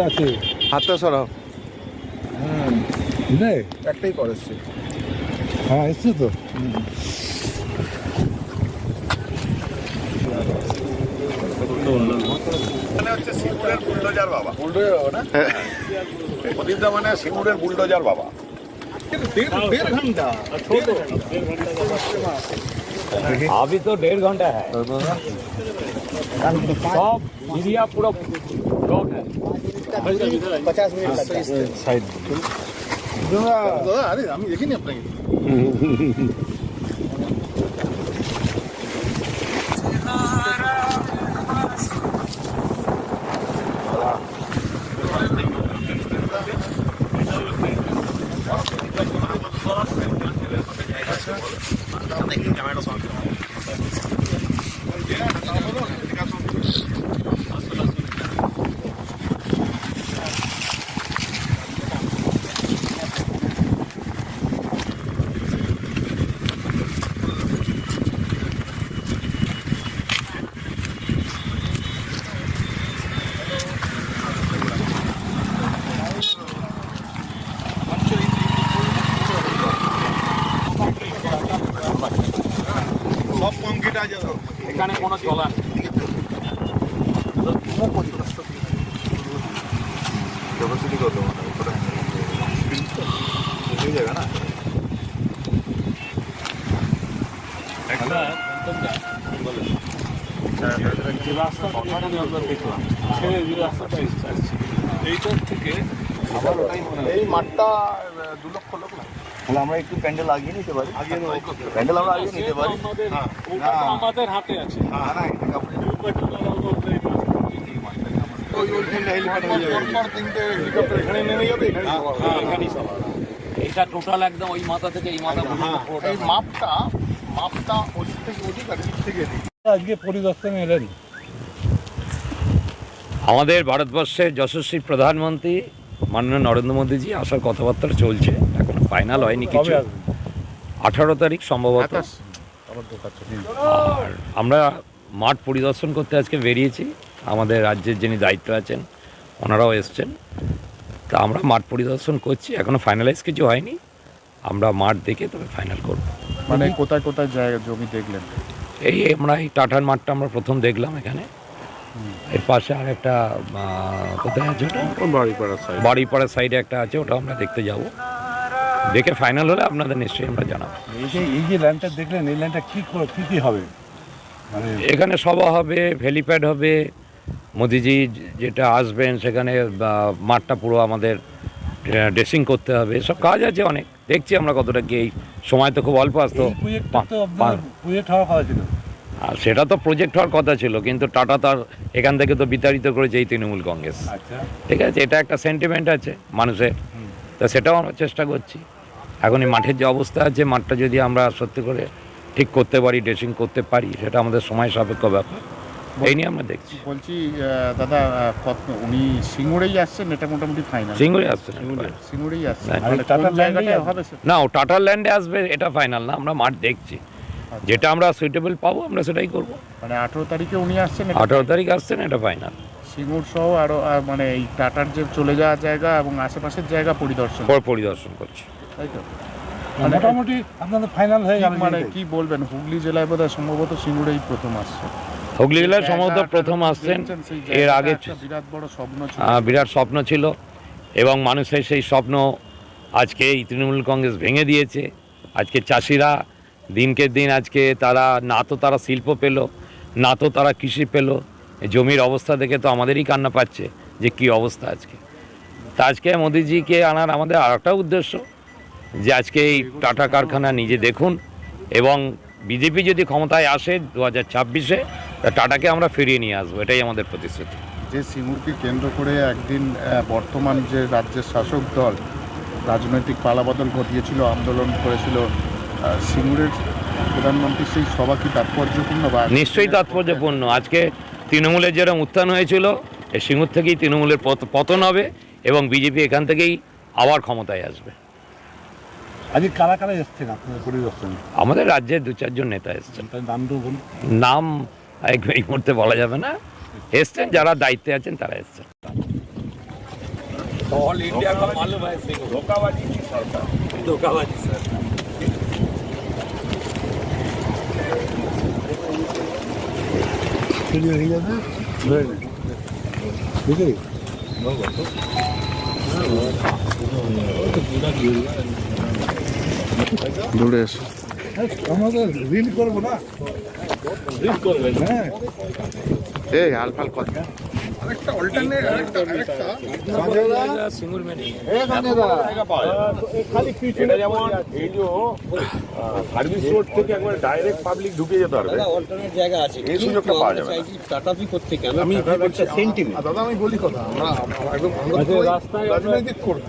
আছে হাতটা সরাও। হ্যাঁ একটাই করেছে। হ্যাঁ এসছে তো। মানে হচ্ছে সিঙ্গুরের বুলডোজার বাবা। বুলডোজার বাবা না? প্রদীপদা মানে সিঙ্গুরের বুলডোজার বাবা। দেড় ঘন্টা अभी तो 1.5 घंटा है। सब एरिया पूरा ब्लॉक है। 50 মিনিট সাইড দাদা। আরে আমি দেখিনি আপনাকে। সব কংক্রিট আছে তো। এখানে কোনো চলা নেই। ক্যাপাসিটি কত মানে উপরে এই জায়গা না একটা যে রাস্তা এখানে আমরা দেখলাম ছেড়ে যে রাস্তাটা আসছে এইটার থেকে আবার ওটাই মনে হয় এই মাঠটা 2 লক্ষ লোক না। তাহলে আমরা একটু প্যান্ডেল লাগিয়ে নিতে পারি। প্যান্ডেল আমরা লাগিয়ে নিতে পারি। ওটা তো আমাদের হাতে আছে। হ্যাঁ না এটা কাপড় এখানে নেমে যাবে। এখানেই সব এটা টোটাল একদম ওই মাথা থেকে এই মাথা পর্যন্ত এই মাপটা ওদিক থেকে ওদিক আর দিক থেকে এদিক। আজকে পরিদর্শনে এলেন। আমাদের ভারতবর্ষের যশস্বী প্রধানমন্ত্রী মাননীয় নরেন্দ্র মোদীজি আসার কথাবার্তা চলছে, এখন ফাইনাল হয়নি কিছু। 18 তারিখ সম্ভবত। আর আমরা মাঠ পরিদর্শন করতে আজকে বেরিয়েছি। আমাদের রাজ্যের যিনি দায়িত্ব আছেন ওনারাও এসছেন। তা আমরা মাঠ পরিদর্শন করছি, এখনও ফাইনালাইজ কিছু হয়নি। আমরা মাঠ দেখে তবে ফাইনাল করব। মানে কোথায় কোথায় জায়গা জমি দেখলেন? এই আমরা এই টাটার মাঠটা আমরা প্রথম দেখলাম এখানে। এর পাশে আর একটা কোথায় আছে ওটা বাড়িপাড়ার সাইডে একটা আছে, ওটা আমরা দেখতে যাব। দেখে ফাইনাল হলে আপনাদের নিশ্চয়ই আমরা জানাবো। এই যে ল্যান্ডটা দেখলেন, এই ল্যান্ডটা কি হবে? মানে এখানে সভা হবে, হেলিপ্যাড হবে, মোদিজি যেটা আসবেন সেখানে মাঠটা পুরো আমাদের ড্রেসিং করতে হবে, এসব কাজ আছে অনেক। দেখছি আমরা কতটা কি, এই সময় তো খুব অল্প আসতো। প্রজেক্ট হওয়ার কথা ছিল। আর সেটা তো প্রজেক্ট হওয়ার কথা ছিল, কিন্তু টাটা তার এখান থেকে তো বিতাড়িত করেছে এই তৃণমূল কংগ্রেস। ঠিক আছে, এটা একটা সেন্টিমেন্ট আছে মানুষের, তা সেটাও আমরা চেষ্টা করছি। এখন এই মাঠের যে অবস্থা আছে, মাঠটা যদি আমরা সত্যি করে ঠিক করতে পারি, ড্রেসিং করতে পারি, সেটা আমাদের সময় সাপেক্ষ ব্যাপার। এই নিয়ে আমরা দেখছি। বলছি দাদা, উনি সিঙ্গুরেই আসছেন, এটা মোটামুটি ফাইনাল? সিঙ্গুরে আসছেন, সিঙ্গুরেই আসছেন। না ও টাটার ল্যান্ডে আসবে এটা ফাইনাল না, আমরা মাঠ দেখছি। যেটা আমরা সুইটেবল পাবো আমরা সেটাই করবো। মানে 18 তারিখে উনি আসছেন? 18 তারিখ আসছেন, এটা ফাইনাল। সিঙ্গুর সহ আরও মানে এই টাটার যে চলে যাওয়ার জায়গা এবং আশেপাশের জায়গা পরিদর্শন করছি, তাই তো? মোটামুটি আপনাদের ফাইনাল হয়ে গেল। মানে কি বলবেন, হুগলি জেলায় বোধহয় সম্ভবত সিঙ্গুরেই প্রথম আসছে। হুগলি জেলায় সম্ভবত প্রথম আসছেন। এর আগে বিরাট বড় স্বপ্ন ছিল, বিরাট স্বপ্ন ছিল, এবং মানুষের সেই স্বপ্ন আজকে এই তৃণমূল কংগ্রেস ভেঙে দিয়েছে। আজকে চাষিরা দিনকে দিন আজকে তারা না তো তারা শিল্প পেল, না তো তারা কৃষি পেল। জমির অবস্থা দেখে তো আমাদেরই কান্না পাচ্ছে যে কি অবস্থা আজকে। তা আজকে মোদিজিকে আনার আমাদের আর একটা উদ্দেশ্য, যে আজকে এই টাটা কারখানা নিজে দেখুন, এবং বিজেপি যদি ক্ষমতায় আসে 2026-এ, টাটাকে আমরা ফিরিয়ে নিয়ে আসবো, এটাই আমাদের প্রতিশ্রুতি। যে সিঙ্গুরকে কেন্দ্র করে একদিন বর্তমান যে রাজ্যের শাসক দল রাজনৈতিক পালাবদল ঘটিয়েছিল, আন্দোলন করেছিল, সিঙ্গুরের প্রধানমন্ত্রী সেই সভা কি তাৎপর্যপূর্ণ? বা নিশ্চয়ই তাৎপর্যপূর্ণ। আজকে তৃণমূলের যেরকম উত্থান হয়েছিল, এই সিঙ্গুর থেকেই তৃণমূলের পতন হবে, এবং বিজেপি এখান থেকেই আবার ক্ষমতায় আসবে। আজকে কারা কারা এসছেন আপনাদের পরিদর্শনে? আমাদের রাজ্যের 2-4 জন নেতা এসছেন। নাম এই মুহূর্তে বলা যাবে না, এসছেন যারা দায়িত্বে আছেন তারা এসছেন। ऑल इंडिया का मालूम है सिंह ধোকাবাজি কি সরকার धोखाबाजी सर দূরে এসে আমাদের রিল করবো না হ্যাঁ এই আলফাল কথা सिंगूर में नहीं है জায়গা পাওয়া যাবে এটা যেমন এই যে সার্ভিস রোড থেকে একবার ডাইরেক্ট পাবলিক ঢুকে যেতে পারবে অল্টারনেট জায়গা আছে এই সুযোগটা পাওয়া যাবে না। টাটাপি করতে কেন আমি সেন্টিমেন্ট দাদা আমি বলি কথা আমরা একদম রাজনৈতিক করবো